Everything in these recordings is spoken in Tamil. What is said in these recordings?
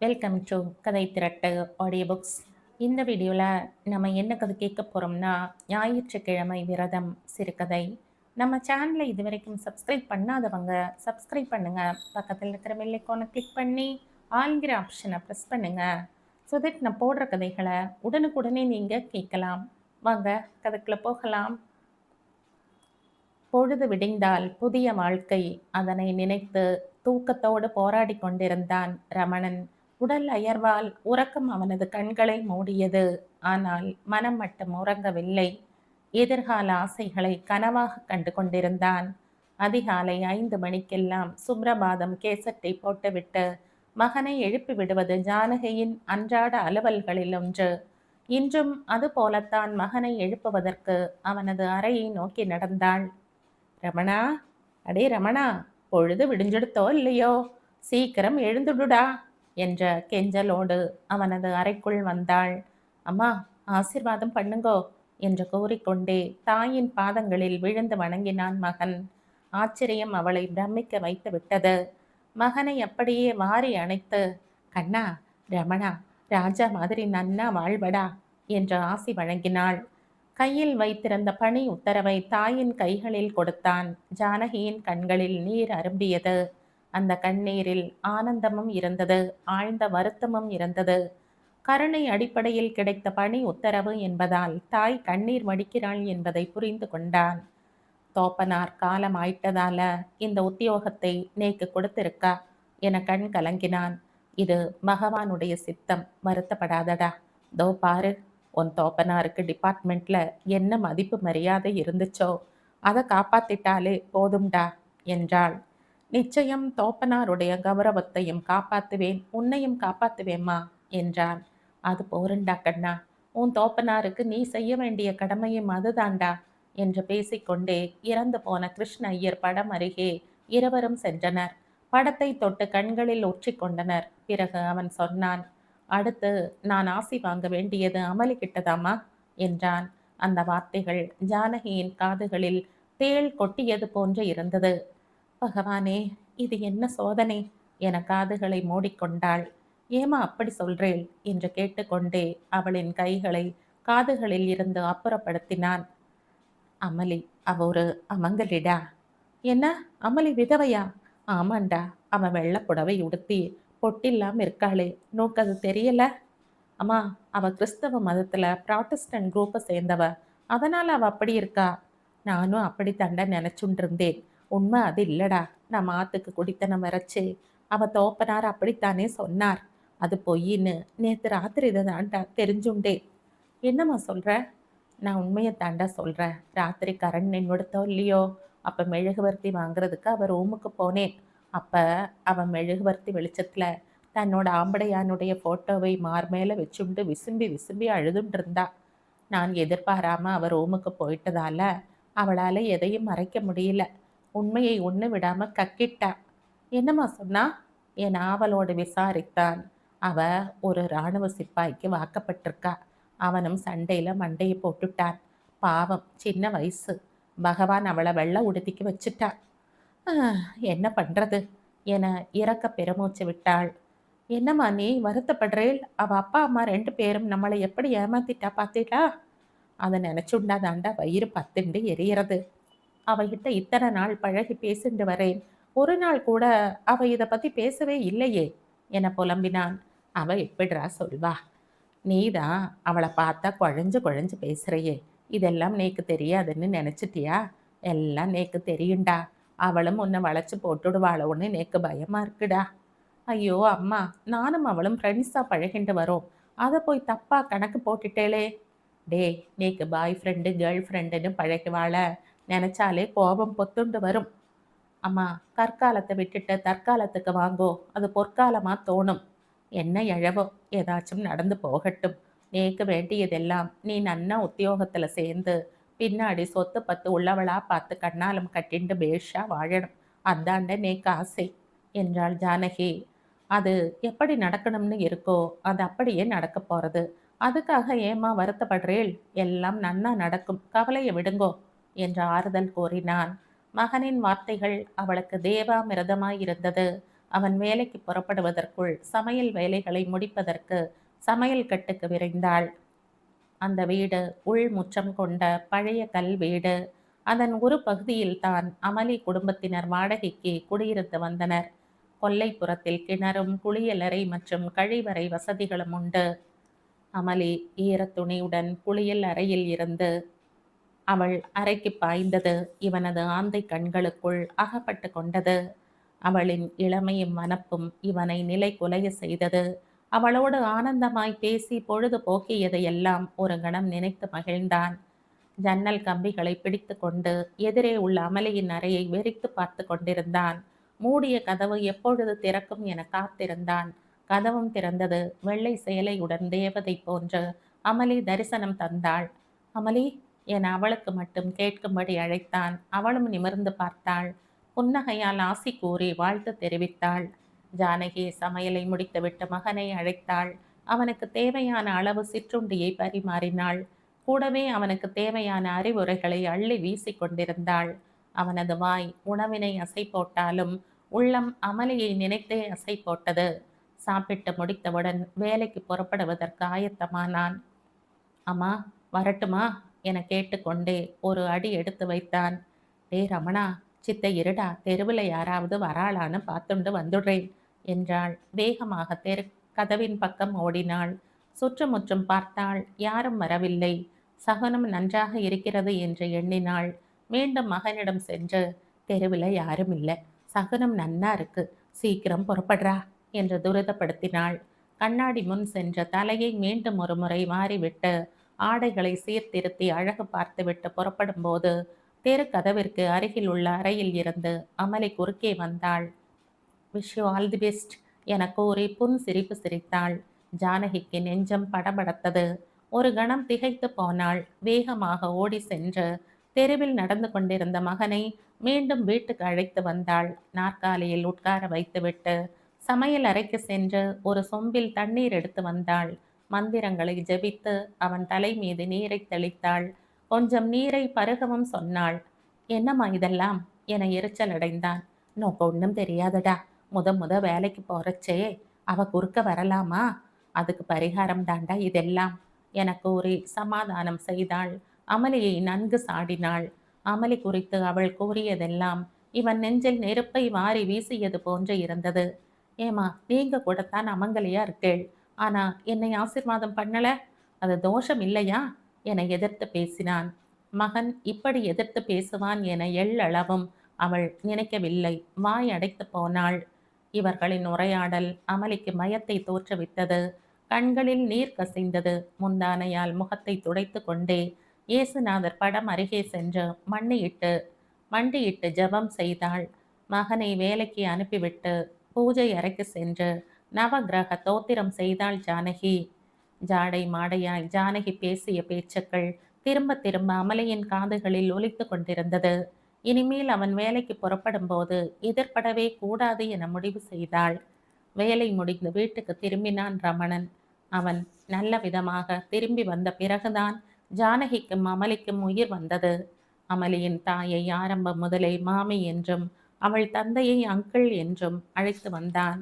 வெல்கம் டு கதை திரட்டு ஆடியோ புக்ஸ். இந்த வீடியோவில் நம்ம என்ன கதை கேட்க போகிறோம்னா, ஞாயிற்றுக்கிழமை விரதம் சிறுகதை. நம்ம சேனலை இது வரைக்கும் சப்ஸ்கிரைப் பண்ணாதவங்க சப்ஸ்கிரைப் பண்ணுங்கள். பக்கத்தில் இருக்கிற பெல் ஐகானை கிளிக் பண்ணி ஆல்கிற ஆப்ஷனை ப்ரெஸ் பண்ணுங்கள். ஸோ தட் நான் போடுற கதைகளை உடனுக்குடனே நீங்கள் கேட்கலாம். வாங்க கதைக்குள்ளே போகலாம். பொழுது விடிந்தால் புதிய வாழ்க்கை, அதனை நினைத்து தூக்கத்தோடு போராடி கொண்டிருந்தான் ரமணன். உடல் அயர்வால் உறக்கம் அவனது கண்களை மூடியது. ஆனால் மனம் மட்டும் உறங்கவில்லை. எதிர்கால ஆசைகளை கனவாக கண்டு கொண்டிருந்தான். அதிகாலை 5 மணிக்கெல்லாம் சுப்ரபாதம் கேசட்டை போட்டுவிட்டு மகனை எழுப்பி விடுவது ஜானகியின் அன்றாட அலுவல்களில் ஒன்று. இன்றும் அது போலத்தான் மகனை எழுப்புவதற்கு அவனது அறையை நோக்கி நடந்தாள். ரமணா, அடே ரமணா, பொழுது விடிஞ்செடுத்தோ இல்லையோ, சீக்கிரம் எழுந்துடுடா என்ற கெஞ்சலோடு அவனது அறைக்குள் வந்தாள். அம்மா, ஆசிர்வாதம் பண்ணுங்கோ என்று கூறிக்கொண்டே தாயின் பாதங்களில் விழுந்து வணங்கினான் மகன். ஆச்சரியம் அவளை பிரமிக்க வைத்து விட்டது. மகனை அப்படியே வாரி அணைத்து, கண்ணா, ரமணா, ராஜா மாதிரி நன்னா வாழ்வடா என்று ஆசி வழங்கினாள். கையில் வைத்திருந்த பணி உத்தரவை தாயின் கைகளில் கொடுத்தான். ஜானகியின் கண்களில் நீர் அரும்பியது. அந்த கண்ணீரில் ஆனந்தமும் இருந்தது, ஆழ்ந்த வருத்தமும் இருந்தது. கருணை அடிப்படையில் கிடைத்த பணி உத்தரவு என்பதால் தாய் கண்ணீர் வடிக்கிறாள் என்பதை புரிந்து கொண்டான். தோப்பனார் காலம் ஆயிட்டதால இந்த உத்தியோகத்தை நேக்கு கொடுத்திருக்கா என கண் கலங்கினான். இது பகவானுடைய சித்தம், வருத்தப்படாதடா. தோ பாரு, உன் தோப்பனாருக்கு டிபார்ட்மெண்ட்ல என்ன மதிப்பு மரியாதை இருந்துச்சோ அதை காப்பாத்திட்டாலே போதும்டா என்றாள். நிச்சயம் தோப்பனாருடைய கௌரவத்தையும் காப்பாத்துவேன், உன்னையும் காப்பாத்துவேம்மா என்றான். அது போருண்டா கண்ணா, உன் தோப்பனாருக்கு நீ செய்ய வேண்டிய கடமையும் அதுதாண்டா என்று பேசிக்கொண்டே இறந்து போன கிருஷ்ண ஐயர் படம் அருகே இருவரும் சென்றனர். படத்தை தொட்டு கண்களில் ஒற்றிக் கொண்டனர். பிறகு அவன் சொன்னான், அடுத்து நான் ஆசி வாங்க வேண்டியது அமளி கிட்டதாமா என்றான். அந்த வார்த்தைகள் ஜானகியின் காதுகளில் தேள் கொட்டியது போன்று இருந்தது. பகவானே, இது என்ன சோதனை என காதுகளை மூடிக்கொண்டாள். ஏமா அப்படி சொல்றேள் என்று கேட்டுக்கொண்டே அவளின் கைகளை காதுகளில் இருந்து அப்புறப்படுத்தினான். அமளி, அவ ஒரு அமங்கலிடா. என்ன, அமளி விதவையா? ஆமாண்டா, அவன் வெள்ளை புடவை உடுத்தி பொட்டில்லாம இருக்காளே, நோக்கு அது தெரியல? அம்மா, அவ கிறிஸ்தவ மதத்துல ப்ராட்டஸ்டன்ட் குரூப்பை சேர்ந்தவ, அதனால அவ அப்படி இருக்கா. நானும் அப்படி தண்ட நினைச்சுட்டு இருந்தேன். உண்மை அது இல்லடா. நம்ம ஆத்துக்கு குடித்தனம் வரைச்சு அவ தோப்பனார் அப்படித்தானே சொன்னார். அது பொய்ன்னு நேத்து ராத்திரி இதை தாண்டா தெரிஞ்சுண்டேன். என்னம்மா சொல்ற? நான் உண்மையை தாண்டா சொல்றேன். ராத்திரி கரண் நின்னுடுத்தோ இல்லையோ, அப்ப மெழுகுவர்த்தி வாங்குறதுக்கு அவ ரூமுக்கு போனேன். அப்ப அவன் மெழுகுவர்த்தி வெளிச்சத்துல தன்னோட ஆம்படையானுடைய போட்டோவை மார்மேல வச்சுண்டு விசும்பி விசும்பி அழுதுண்டு இருந்தா. நான் எதிர்பாராம அவ ரூமுக்கு போயிட்டதால அவளால எதையும் மறைக்க முடியல. உண்மையை ஒண்ணு விடாம கக்கிட்டா. என்னம்மா சொன்னா என் ஆவலோடு விசாரித்தான். அவ ஒரு இராணுவ சிப்பாய்க்கு வாக்கப்பட்டிருக்கா. அவனும் சண்டையில மண்டையை போட்டுட்டான். பாவம், சின்ன வயசு. பகவான் அவளை வெள்ளை உடுத்திக்கு வச்சுட்டா. என்ன பண்றது என இறக்க பெருமூச்சு விட்டாள். என்னம்மா நீ வருத்தப்படுறேள்? அவ அப்பா அம்மா 2 பேரும் நம்மளை எப்படி ஏமாத்திட்டா பார்த்தீங்களா? அதை நினைச்சுண்டா தாண்டா வயிறு பத்துண்டு எரியறது. அவகிட்ட இத்தனை நாள் பழகி பேசிண்டு வரேன். ஒரு நாள் கூட அவ இதை பத்தி பேசவே இல்லையே என புலம்பினான். அவ எப்படிரா சொல்வா? நீதான் அவளை பார்த்தா குழஞ்சு குழஞ்சு பேசுறையே, இதெல்லாம் நேக்கு தெரியாதுன்னு நினைச்சிட்டியா? எல்லாம் நேக்கு தெரியுண்டா. அவளும் உன்னை வளைச்சு போட்டுடுவாளோன்னு நேக்கு பயமா இருக்குடா. ஐயோ அம்மா, நானும் அவளும் ஃப்ரெண்ட்ஸாக பழகிண்டு வரோம். அதை போய் தப்பாக கணக்கு போட்டுட்டேளே. டே, நேக்கு பாய் ஃப்ரெண்டு கேர்ள் ஃப்ரெண்டுன்னு பழகுவாள நினச்சாலே கோபம் பொத்துண்டு வரும். அம்மா, கற்காலத்தை விட்டுட்டு தற்காலத்துக்கு வாங்கோ, அது பொற்காலமாக தோணும். என்ன எழவோ, ஏதாச்சும் நடந்து போகட்டும். நேக்கு வேண்டியதெல்லாம் நீ நன்னா உத்தியோகத்தில் சேர்ந்து பின்னாடி சொத்து பத்து உள்ளவளா பார்த்து கண்ணாலம் கட்டிண்டு பேஷா வாழணும். அதாண்ட நேக்கு ஆசை என்றாள் ஜானகி. அது எப்படி நடக்கணும்னு இருக்கோ அது அப்படியே நடக்க போறது. அதுக்காக ஏமா வருத்தப்படுறேள்? எல்லாம் நன்னா நடக்கும், கவலையை விடுங்கோ என்று ஆறுதல் கூறினான். மகனின் வார்த்தைகள் அவளுக்கு தேவாமிர்தமாய் இருந்தது. அவன் வேலைக்கு புறப்படுவதற்குள் சமையல் வேலைகளை முடிப்பதற்கு சமையல் கட்டுக்கு விரைந்தாள். அந்த வீடு உள் முற்றம் கொண்ட பழைய கல் வீடு. அதன் ஒரு பகுதியில் தான் அமளி குடும்பத்தினர் வாடகைக்கு குடியிருந்து வந்தனர். கொல்லைப்புறத்தில் கிணறும் குளியலறை மற்றும் கழிவறை வசதிகளும் உண்டு. அமளி ஈரத்துணியுடன் குளியல் அறையில் இருந்து அவள் அறைக்கு பாய்ந்தது. இவனது ஆந்தை கண்களுக்குள் அகப்பட்டு கொண்டது. அவளின் இளமையும் வனப்பும் இவனை நிலை குலைய செய்தது. அவளோடு ஆனந்தமாய் பேசி பொழுது போக்கியதையெல்லாம் ஒரு கணம் நினைத்து மகிழ்ந்தான். ஜன்னல் கம்பிகளை பிடித்து கொண்டு எதிரே உள்ள அமளியின் அறையை வெறித்து பார்த்து கொண்டிருந்தான். மூடிய கதவு எப்பொழுது திறக்கும் என காத்திருந்தான். கதவும் திறந்தது. வெள்ளை சேலையுடன் தேவதை போன்று அமளி தரிசனம் தந்தாள். அமளி என அவளுக்கு மட்டும் கேட்கும்படி அழைத்தான். அவளும் நிமிர்ந்து பார்த்தாள். புன்னகையால் ஆசி கூறி வாழ்த்து தெரிவித்தாள். ஜானகி சமையலை முடித்துவிட்டு மகனை அழைத்தாள். அவனுக்கு தேவையான அளவு சிற்றுண்டியை பரிமாறினாள். கூடவே அவனுக்கு தேவையான அறிவுரைகளை அள்ளி வீசி கொண்டிருந்தாள். அவனது வாய் உணவினை அசை போட்டாலும் உள்ளம் அமளியை நினைத்தே அசை போட்டது. சாப்பிட்டு முடித்தவுடன் வேலைக்கு புறப்படுவதற்கு ஆயத்தமானான். அம்மா வரட்டுமா என கேட்டுக்கொண்டே ஒரு அடி எடுத்து வைத்தான். டே ரமணா, சித்தை இருடா, தெருவில் யாராவது வராளான்னு பார்த்துண்டு வந்துடுறேன் என்றாள். வேகமாக கதவின் பக்கம் ஓடினாள். சுற்றுமுற்றும் பார்த்தாள். யாரும் வரவில்லை. சகுனம் நன்றாக இருக்கிறது என்று எண்ணினாள். மீண்டும் மகனிடம் சென்று, தெருவில் யாரும் இல்லை, சகுனம் நன்னா இருக்கு, சீக்கிரம் புறப்படுறா என்று துரிதப்படுத்தினாள். கண்ணாடி முன் சென்ற தலையை மீண்டும் ஒரு முறை மாறிவிட்டு ஆடைகளை சீர்திருத்தி அழகு பார்த்துவிட்டு புறப்படும் போது தெரு கதவிற்கு அருகில் உள்ள அறையில் இருந்து அமளி குறுக்கே வந்தாள். Wish you all the best என கூறி புன் சிரிப்பு சிரித்தாள். ஜானகிக்கு நெஞ்சம் படபடத்தது. ஒரு கணம் திகைத்து போனாள். வேகமாக ஓடி சென்று தெருவில் நடந்து கொண்டிருந்த மகனை மீண்டும் வீட்டுக்கு அழைத்து வந்தாள். நாற்காலியில் உட்கார வைத்துவிட்டு சமையல் அறைக்கு சென்று ஒரு சொம்பில் தண்ணீர் எடுத்து வந்தாள். மந்திரங்களை ஜெபித்து அவன் தலை மீது நீரை தெளித்தாள். கொஞ்சம் நீரை பருகவும் சொன்னாள். என்னம்மா இதெல்லாம் என எரிச்சல் அடைந்தான். நோக்கு ஒன்றும் தெரியாதடா, முத வேலைக்கு போறச்சே அவ குறுக்க வரலாமா, அதுக்கு பரிகாரம் தாண்டா இதெல்லாம் என கூறி சமாதானம் செய்தாள். அமளியை நன்கு சாடினாள். அமளி குறித்து அவள் கூறியதெல்லாம் இவன் நெஞ்சில் நெருப்பை வாரி வீசியது போன்று இருந்தது. ஏமா, நீங்க கூடத்தான் அமங்கலியா இருக்கேள், ஆனா என்னை ஆசிர்வாதம் பண்ணல, அது தோஷம் இல்லையா என எதிர்த்து பேசினான். மகன் இப்படி எதிர்த்து பேசுவான் என எள்ளளவும் அவள் நினைக்கவில்லை. வாய் அடைத்து போனாள். இவர்களின் உரையாடல் அமளிக்கு மயத்தை தோற்றுவித்தது. கண்களில் நீர் கசிந்தது. முந்தானையால் முகத்தை துடைத்து கொண்டே இயேசுநாதர் படம் அருகே சென்று மண்டியிட்டு ஜெபம் செய்தாள். மகனை வேலைக்கு அனுப்பிவிட்டு பூஜை அறைக்கு சென்று நவகிரக தோத்திரம் செய்தாள் ஜானகி. ஜாடை மாடையாய் ஜானகி பேசிய பேச்சுக்கள் திரும்ப திரும்ப அமளியின் காதுகளில் ஒலித்து கொண்டிருந்தது. இனிமேல் அவன் வேலைக்கு புறப்படும் போது எதிர்படவே கூடாது என முடிவு செய்தாள். வேலை முடிந்து வீட்டுக்கு திரும்பினான் ரமணன். அவன் நல்ல விதமாக திரும்பி வந்த பிறகுதான் ஜானகிக்கும் அமளிக்கும் உயிர் வந்தது. அமளியின் தாயை ஆரம்பம் முதலே மாமி என்றும் அவள் தந்தையை அங்கிள் என்றும் அழைத்து வந்தான்.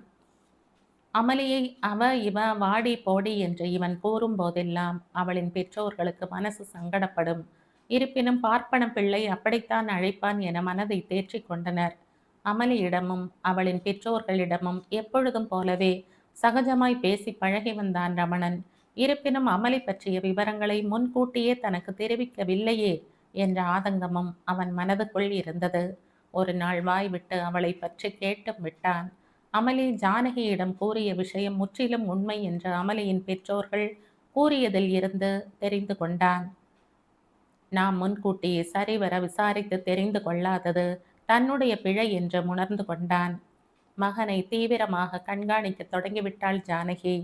அமளியை அவ இவ வாடி போடி என்று இவன் கூறும் போதெல்லாம் அவளின் பெற்றோர்களுக்கு மனசு சங்கடப்படும். இருப்பினும் பார்ப்பன பிள்ளை அப்படித்தான் அழைப்பான் என மனதை தேற்றி கொண்டனர். அமளியிடமும் அவளின் பெற்றோர்களிடமும் எப்பொழுதும் போலவே சகஜமாய் பேசி பழகி வந்தான் ரமணன். இருப்பினும் அமளி பற்றிய விவரங்களை முன்கூட்டியே தனக்கு தெரிவிக்கவில்லையே என்ற ஆதங்கமும் அவன் மனதுக்குள் இருந்தது. ஒரு நாள் வாய் விட்டு அவளை பற்றி கேட்டும் விட்டான். அமளி ஜானகியிடம் கூறிய விஷயம் முற்றிலும் உண்மை என்று அமளியின் பெற்றோர்கள் கூறியதில் இருந்து தெரிந்து கொண்டான். நாம் முன்கூட்டியே சரிவர விசாரித்து தெரிந்து கொள்ளாதது தன்னுடைய பிழை என்று உணர்ந்து கொண்டான். மகனை தீவிரமாக கண்காணிக்க தொடங்கிவிட்டாள் ஜானகி.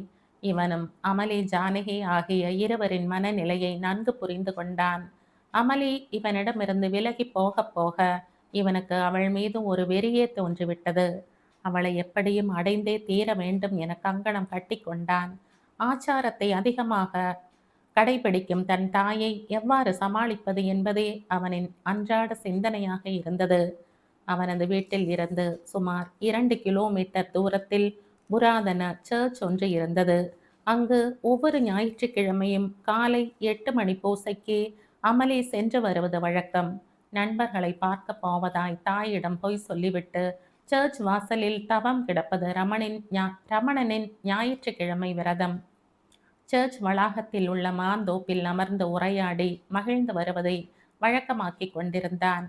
இவனும் அமளி ஜானகி ஆகிய இருவரின் மனநிலையை நன்கு புரிந்து கொண்டான். அமளி இவனிடமிருந்து விலகி போக போக இவனுக்கு அவள் மீது ஒரு வெறியே தோன்றிவிட்டது. அவளை எப்படியும் அடைந்தே தீர வேண்டும் என கங்கணம் கட்டி கொண்டான். ஆச்சாரத்தை அதிகமாக கடைபிடிக்கும் தன் தாயை எவ்வாறு சமாளிப்பது என்பதே அவனின் அன்றாட சிந்தனையாக இருந்தது. அவனது வீட்டில் இருந்து சுமார் 2 கிலோமீட்டர் தூரத்தில் புராதன சர்ச் ஒன்று இருந்தது. அங்கு ஒவ்வொரு ஞாயிற்றுக்கிழமையும் காலை 8 மணி பூசைக்கு அமளி சென்று வருவது வழக்கம். நண்பர்களை பார்க்க போவதாய் தாயிடம் பொய் சொல்லிவிட்டு சர்ச் வாசலில் தவம் கிடப்பது ரமணனின் ஞாயிற்றுக்கிழமை விரதம். சர்ச் வளாகத்தில் உள்ள மாந்தோப்பில் அமர்ந்து உரையாடி மகிழ்ந்து வருவதை வழக்கமாக்கிக் கொண்டிருந்தான்.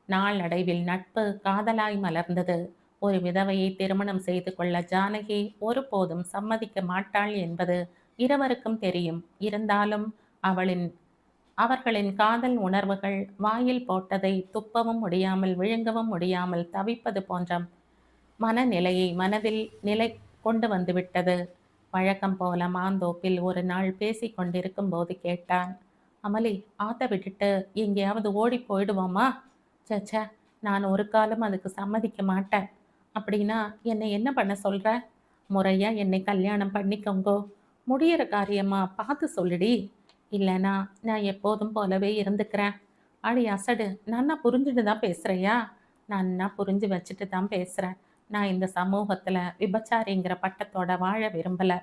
நாளடைவில் நட்பு காதலாய் மலர்ந்தது. ஒரு விதவையை திருமணம் செய்து கொள்ள ஜானகி ஒருபோதும் சம்மதிக்க மாட்டாள் என்பது இருவருக்கும் தெரியும். இருந்தாலும் அவர்களின் காதல் உணர்வுகள் வாயில் போட்டதை துப்பவும் முடியாமல் விழுங்கவும் முடியாமல் தவிப்பது போன்ற மனநிலையை மனதில் நிலை கொண்டு வந்துவிட்டது. வழக்கம் போல மாந்தோப்பில் ஒரு நாள் பேசிக் கொண்டிருக்கும் போது கேட்டான். அமளி, ஆத்த விட்டுட்டு எங்கேயாவது ஓடி போயிடுவோமா? சச்ச, நான் ஒரு காலம் அதுக்கு சம்மதிக்க மாட்டேன். அப்படின்னா என்னை என்ன பண்ண சொல்ற? முறையா என்னை கல்யாணம் பண்ணிக்கோங்கோ. முடியிற காரியமா பார்த்து சொல்லுடி. இல்லைனா நான் எப்போதும் போலவே இருந்துக்கிறேன். அடி அசடு, நன்னா புரிஞ்சுட்டு தான் பேசுறியா? நன்னா புரிஞ்சு வச்சுட்டு தான் பேசுறேன். நான் இந்த சமூகத்துல விபச்சாரிங்கிற பட்டத்தோட வாழ விரும்பல.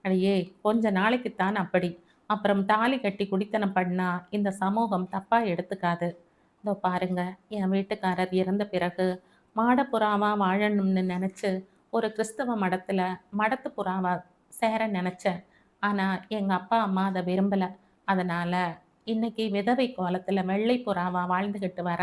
அடியே, கொஞ்ச நாளைக்குத்தான் அப்படி. அப்புறம் தாலி கட்டி குடித்தனம் பண்ணா இந்த சமூகம் தப்பா எடுத்துக்காது. இதோ பாருங்க, என் வீட்டுக்காரர் இறந்த பிறகு மாடப்புறாவா வாழணும்னு நினைச்சு ஒரு கிறிஸ்தவ மடத்து புறாவா சேர நினைச்சேன். ஆனா எங்க அப்பா அம்மா அதை விரும்பல. அதனால இன்னைக்கு விதவை கோலத்துல வெள்ளை புறாவா வாழ்ந்துகிட்டு வர.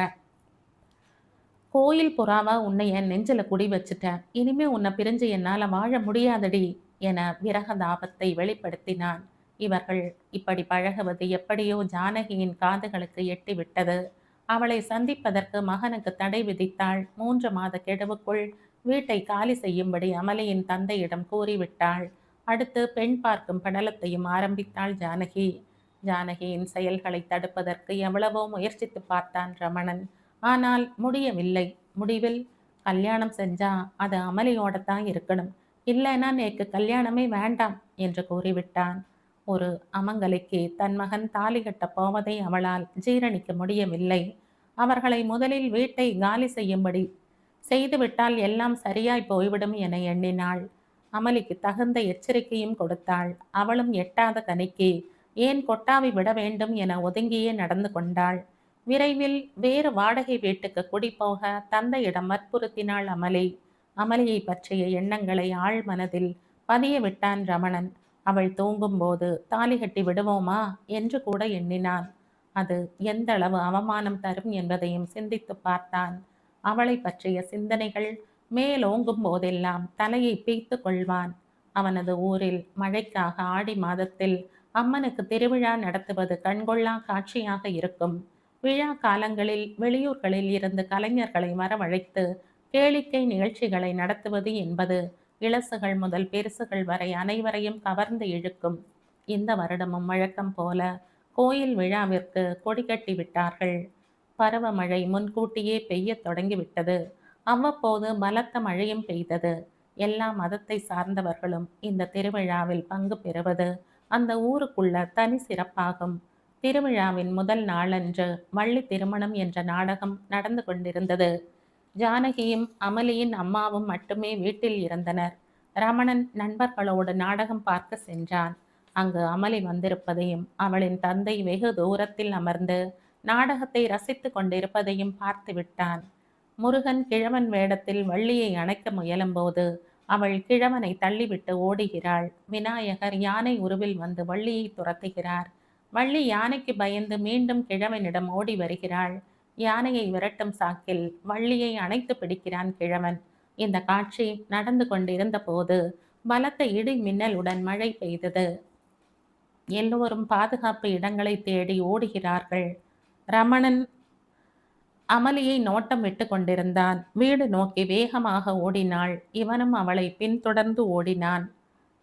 கோயில் புறாவா உன்னை என் நெஞ்சில குடி வச்சுட்டேன். இனிமே உன்னை பிரிஞ்சு என்னால வாழ முடியாதடி என விரகதாபத்தை வெளிப்படுத்தினான். இவர்கள் இப்படி பழகுவது எப்படியோ ஜானகியின் காதுகளுக்கு எட்டிவிட்டது. அவளை சந்திப்பதற்கு மகனுக்கு தடை விதித்தாள். 3 மாத கெடுவுக்குள் வீட்டை காலி செய்யும்படி அமலியின் தந்தையிடம் கூறிவிட்டாள். அடுத்து பெண் பார்க்கும் படலத்தையும் ஆரம்பித்தாள் ஜானகி. ஜானகியின் செயல்களை தடுப்பதற்கு எவ்வளவோ முயற்சித்து பார்த்தான் ரமணன். ஆனால் முடியவில்லை. முடிவில் கல்யாணம் செஞ்சா அது அமளியோட தான் இருக்கணும். இல்லைன்னா நேக்கு கல்யாணமே வேண்டாம் என்று கூறிவிட்டான். ஒரு அமங்கலிக்கு தன் மகன் தாலி கட்டப் போவதை அவளால் ஜீரணிக்க முடியவில்லை. அவர்களை முதலில் வீட்டை காலி செய்யும்படி செய்துவிட்டால் எல்லாம் சரியாய் போய்விடும் என எண்ணினாள். அமளிக்கு தகுந்த எச்சரிக்கையும் கொடுத்தாள். அவளும் எட்டாத கனிக்கு ஏன் கொட்டாவி விட வேண்டும் என ஒதுங்கியே நடந்து கொண்டாள். விரைவில் வேறு வாடகை வீட்டுக்கு குடிபோக தந்தையிடம் வற்புறுத்தினாள் அமளி. அமளியை பற்றிய எண்ணங்களை ஆழ் மனதில் பதிய விட்டான் ரமணன். அவள் தூங்கும்போது தாலி கட்டி விடுவோமா என்று கூட எண்ணினான். அது எந்த அளவு அவமானம் தரும் என்பதையும் சிந்தித்து பார்த்தான். அவளை பற்றிய சிந்தனைகள் மேலோங்கும் போதெல்லாம் தலையை பீய்த்து கொள்வான். அவனது ஊரில் மழைக்காக ஆடி மாதத்தில் அம்மனுக்கு திருவிழா நடத்துவது கண்கொள்ளா காட்சியாக இருக்கும். விழா காலங்களில் வெளியூர்களில் இருந்து கலைஞர்களை வரவழைத்து கேளிக்கை நிகழ்ச்சிகளை நடத்துவது என்பது இளசுகள் முதல் பெருசுகள் வரை அனைவரையும் கவர்ந்து இழுக்கும். இந்த வருடமும் வழக்கம் போல கோயில் விழாவிற்கு கொடி கட்டி விட்டார்கள். பருவமழை முன்கூட்டியே பெய்ய தொடங்கிவிட்டது. அவ்வப்போது பலத்த மழையும் பெய்தது. எல்லா மதத்தை சார்ந்தவர்களும் இந்த திருவிழாவில் பங்கு பெறுவது அந்த ஊருக்குள்ள தனி சிறப்பாகும். திருவிழாவின் முதல் நாளன்று வள்ளி திருமணம் என்ற நாடகம் நடந்து கொண்டிருந்தது. ஜானகியும் அமலியின் அம்மாவும் மட்டுமே வீட்டில் இருந்தனர். ரமணன் நண்பர்களோடு நாடகம் பார்க்க சென்றான். அங்கு அமலி வந்திருப்பதையும் அவளின் தந்தை வெகு தூரத்தில் அமர்ந்து நாடகத்தை ரசித்து கொண்டிருப்பதையும் பார்த்து விட்டான். முருகன் கிழவன் வேடத்தில் வள்ளியை அணைக்க முயலும்போது அவள் கிழவனை தள்ளிவிட்டு ஓடுகிறாள். விநாயகர் யானை உருவில் வந்து வள்ளியை துரத்துகிறார். வள்ளி யானைக்கு பயந்து மீண்டும் கிழவனிடம் ஓடி வருகிறாள். யானையை விரட்டும் சாக்கில் வள்ளியை அணைத்து பிடிக்கிறான் கிழவன். இந்த காட்சி நடந்து கொண்டிருந்த போது பலத்த இடி மின்னலுடன் மழை பெய்தது. எல்லோரும் பாதுகாப்பு இடங்களை தேடி ஓடுகிறார்கள். ரமணன் அமலியை நோட்டம் விட்டு கொண்டிருந்தான். வீடு நோக்கி வேகமாக ஓடினாள். இவனும் அவளை பின்தொடர்ந்து ஓடினான்.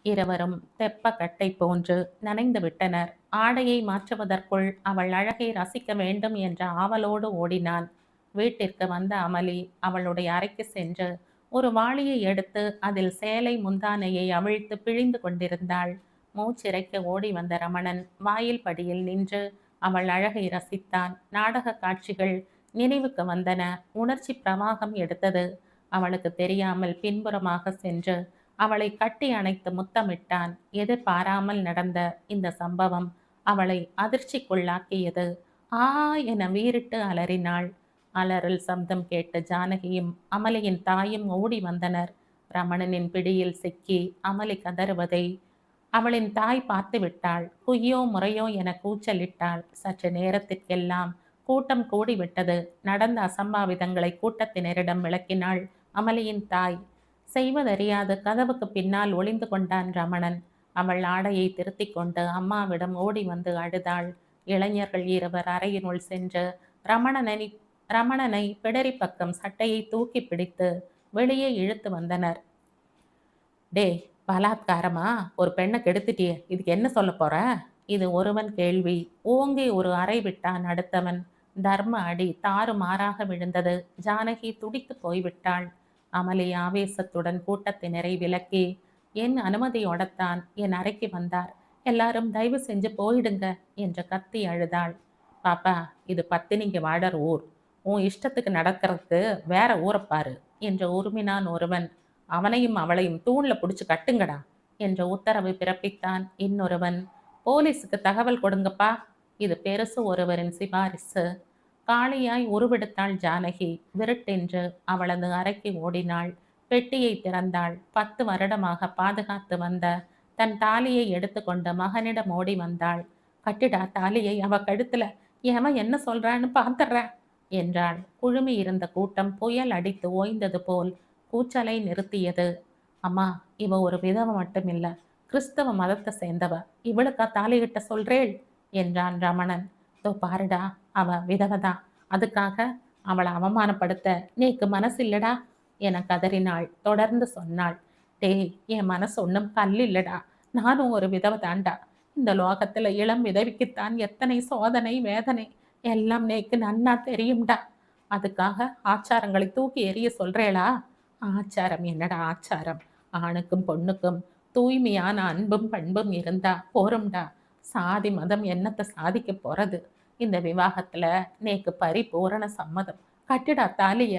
இருவரும் தெப்ப கட்டை போன்று நனைந்து விட்டனர். ஆடையை மாற்றுவதற்குள் அவள் அழகை ரசிக்க வேண்டும் என்ற ஆவலோடு ஓடினான். வீட்டிற்கு வந்த அமலி அவளுடைய அறைக்கு சென்று ஒரு வாளியை எடுத்து அதில் சேலை முந்தானையை அவிழ்த்து பிழிந்து கொண்டிருந்தாள். மூச்சிறைக்க ஓடி வந்த ரமணன் வாயில் படியில் நின்று அவள் அழகை ரசித்தான். நாடக காட்சிகள் நினைவுக்கு வந்தன. உணர்ச்சி பிரவாகம் எடுத்தது. அவளுக்கு தெரியாமல் பின்புறமாக சென்று அவளை கட்டி அணைத்து முத்தமிட்டான். எதிர்பாராமல் நடந்த இந்த சம்பவம் அவளை அதிர்ச்சிக்குள்ளாக்கியது. ஆ என வீறிட்டு அலறினாள். அலறல் சப்தம் கேட்டு ஜானகியும் அமளியின் தாயும் ஓடி வந்தனர். ரமணனின் பிடியில் சிக்கி அமளி கதறுவதை அவளின் தாய் பார்த்து விட்டாள். குய்யோ முறையோ என கூச்சலிட்டாள். சற்று நேரத்திற்கெல்லாம் கூட்டம் கூடிவிட்டது. நடந்த அசம்பாவிதங்களை கூட்டத்தினரிடம் விளக்கினாள் அமளியின் தாய். செய்வதறியாது கதவுக்கு பின்னால் ஒளிந்து கொண்டான் ரமணன். அவள் ஆடையை திருத்திக் கொண்டு அம்மாவிடம் ஓடி வந்து அழுதாள். இளைஞர்கள் இருவர் அறையினுள் சென்று ரமணனை ரமணனை பிடரி பக்கம் சட்டையை தூக்கி பிடித்து வெளியே இழுத்து வந்தனர். டே, பலாத்காரமா ஒரு பெண்ணை கெடுத்துட்டியே, இதுக்கு என்ன சொல்ல போற? இது ஒருவன் கேள்வி. ஓங்கி ஒரு அறை விட்டான் அடுத்தவன். தர்ம அடி தாறுமாறாக விழுந்தது. ஜானகி துடித்து போய்விட்டாள். அமளி ஆவேசத்துடன் கூட்டத்தினரை விலக்கி என் அனுமதியோடத்தான் என் அறைக்கு வந்தார். எல்லாரும் தயவு செஞ்சு போயிடுங்க என்று கத்தி அழுதாள். பாப்பா, இது பத்தினிங்க வாடர் ஊர். உன் இஷ்டத்துக்கு நடக்கிறதுக்கு வேற ஊரைப்பாரு என்று உருமினான் ஒருவன். அவனையும் அவளையும் தூண்ல பிடிச்சு கட்டுங்கடா என்ற உத்தரவு பிறப்பித்தான் இன்னொருவன். போலீஸுக்கு தகவல் கொடுங்கப்பா. இது பெருசு ஒருவரின் சிபாரிசு. காளியாய் உருவெடுத்தாள் ஜானகி. விருட்டென்று அவளது அறைக்கு ஓடினாள். பெட்டியை திறந்தாள். 10 வருடமாக பாதுகாத்து வந்த தன் தாலியை எடுத்துக்கொண்டு மகனிடம் ஓடி வந்தாள். கட்டிடா தாலியை அவ கழுத்துல, எவன் என்ன சொல்றான்னு பாத்துற என்றாள். குழுமி இருந்த கூட்டம் புயல் அடித்து ஓய்ந்தது போல் கூச்சலை நிறுத்தியது. அம்மா, இவ ஒரு விதவ மட்டுமில்ல, கிறிஸ்தவ மதத்தை சேர்ந்தவ. இவளுக்கா தாலிகிட்ட சொல்றேள் என்றான் ரமணன். தோ பாருடா, அவ விதவதான். அதுக்காக அவளை அவமானப்படுத்த நீக்கு மனசு இல்லடா என கதறினாள். தொடர்ந்து சொன்னாள். டேய், என் மனசு ஒன்றும் கல் இல்லடா. நானும் ஒரு விதவ தாண்டா. இந்த லோகத்துல இளம் விதவிக்குத்தான் எத்தனை சோதனை வேதனை எல்லாம் நேக்கு நன்னா தெரியும்டா. அதுக்காக ஆச்சாரங்களை தூக்கி எறிய சொல்றேளா? ஆச்சாரம் என்னடா ஆச்சாரம்? ஆணுக்கும் பொண்ணுக்கும் தூய்மையான அன்பும் பண்பும் இருந்தா போரும்டா. சாதி மதம் என்னத்தை சாதிக்க போறது? இந்த விவாகத்துல நேக்கு பரிபூரண சம்மதம். கட்டிடா தாலிய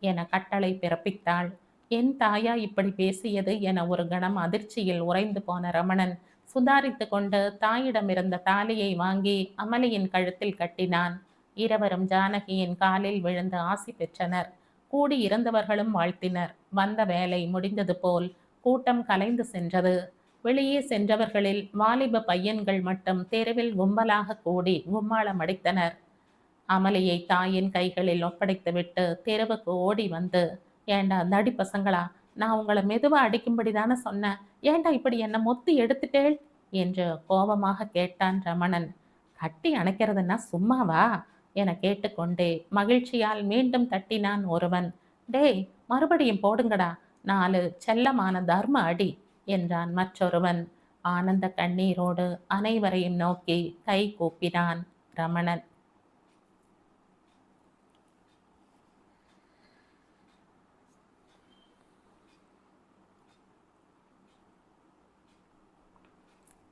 என கட்டளை பிறப்பித்தாள். என் தாயா இப்படி பேசியது என ஒரு கணம் அதிர்ச்சியில் உறைந்து போன ரமணன் சுதாரித்து கொண்டு தாயிடமிருந்த தாலியை வாங்கி அமளியின் கழுத்தில் கட்டினான். இருவரும் ஜானகியின் காலில் விழுந்து ஆசி பெற்றனர். கூடி இருந்தவர்களும் வாழ்த்தினர். வந்த வேலை முடிந்தது போல் கூட்டம் கலைந்து சென்றது. வெளியே சென்றவர்களில் வாலிப பையன்கள் மட்டும் தெருவில் கும்பலாக கூடி கும்மாளம் அடித்தனர். அமளியை தாயின் கைகளில் ஒப்படைத்துவிட்டு தெருவுக்கு ஓடி வந்து, ஏண்டா தடி பசங்களா, நான் உங்களை மெதுவா அடிக்கும்படி தானே சொன்னேன், ஏண்டா இப்படி என்ன மொத்தி எடுத்துட்டேள் என்று கோபமாக கேட்டான் ரமணன். கட்டி அணைக்கிறதுன்னா சும்மாவா என கேட்டுக்கொண்டே மகிழ்ச்சியால் மீண்டும் தட்டினான் ஒருவன். டேய், மறுபடியும் போடுங்கடா, 4 செல்லமான தர்ம அடி என்றான் மற்றொருவன். ஆனந்த கண்ணீரோடு அனைவரையும் நோக்கி கை கூப்பினான் ரமணன்.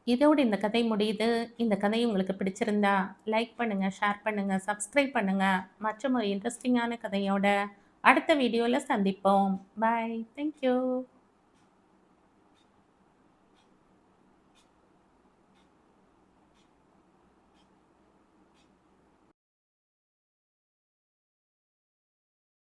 இதோடு இந்த கதை முடியுது. இந்த கதை உங்களுக்கு பிடிச்சிருந்தா லைக் பண்ணுங்க, ஷேர் பண்ணுங்க, சப்ஸ்கிரைப் பண்ணுங்க. மற்றும் ஒரு இன்ட்ரெஸ்டிங்கான கதையோட அடுத்த வீடியோவில் சந்திப்போம். பாய். தேங்க்யூ.